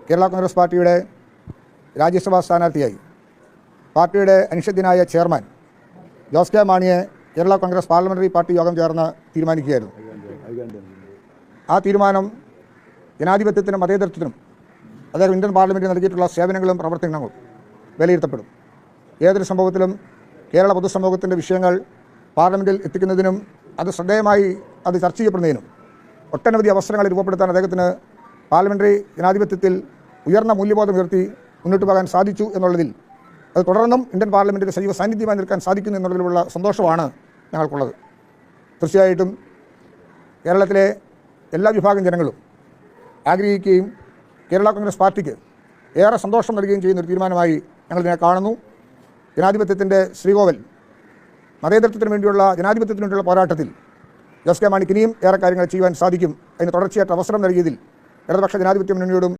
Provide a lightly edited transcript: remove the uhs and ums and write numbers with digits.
കേരള കോൺഗ്രസ് പാർട്ടിയുടെ രാജ്യസഭാ സ്ഥാനാർത്ഥിയായി പാർട്ടിയുടെ അനിഷേധ്യനായ ചെയർമാൻ ജോസ് കെ മാണിയെ കേരള കോൺഗ്രസ് പാർലമെൻ്ററി പാർട്ടി യോഗം ചേർന്ന് തീരുമാനിക്കുകയായിരുന്നു. ആ തീരുമാനം ജനാധിപത്യത്തിനും മതേതരത്വത്തിനും അദ്ദേഹം ഇന്ത്യൻ പാർലമെൻറ്റിൽ നൽകിയിട്ടുള്ള സേവനങ്ങളും പ്രവർത്തനങ്ങളും വിലയിരുത്തപ്പെടും. ഏതൊരു സംഭവത്തിലും കേരള പൊതുസമൂഹത്തിൻ്റെ വിഷയങ്ങൾ പാർലമെൻറ്റിൽ എത്തിക്കുന്നതിനും അത് ശ്രദ്ധേയമായി അത് ചർച്ച ചെയ്യപ്പെടുന്നതിനും ഒട്ടനവധി അവസരങ്ങൾ രൂപപ്പെടുത്താൻ അദ്ദേഹത്തിന് പാർലമെൻ്ററി ജനാധിപത്യത്തിൽ ഉയർന്ന മൂല്യബോധം ഉയർത്തി മുന്നോട്ട് പോകാൻ സാധിച്ചു എന്നുള്ളതിൽ അത് തുടർന്നും ഇന്ത്യൻ പാർലമെൻറ്റിൻ്റെ സജീവ സാന്നിധ്യമായി നിൽക്കാൻ സാധിക്കുന്നു എന്നുള്ളതിലുള്ള സന്തോഷമാണ് ഞങ്ങൾക്കുള്ളത്. തീർച്ചയായിട്ടും കേരളത്തിലെ എല്ലാ വിഭാഗം ജനങ്ങളും ആഗ്രഹിക്കുകയും കേരള കോൺഗ്രസ് പാർട്ടിക്ക് ഏറെ സന്തോഷം നൽകുകയും ചെയ്യുന്ന ഒരു തീരുമാനമായി ഞങ്ങളിതിനെ കാണുന്നു. ജനാധിപത്യത്തിൻ്റെ ശ്രീകോവിൽ മതേതരത്വത്തിന് വേണ്ടിയുള്ള ജനാധിപത്യത്തിന് വേണ്ടിയുള്ള പോരാട്ടത്തിൽ ജോസ് കെ മാണിക്ക് ഇനിയും ഏറെ കാര്യങ്ങൾ ചെയ്യുവാൻ സാധിക്കും. അതിന് തുടർച്ചയായിട്ട് അവസരം നൽകിയതിൽ ഇടതുപക്ഷ ജനാധിപത്യ മുന്നണിയോടും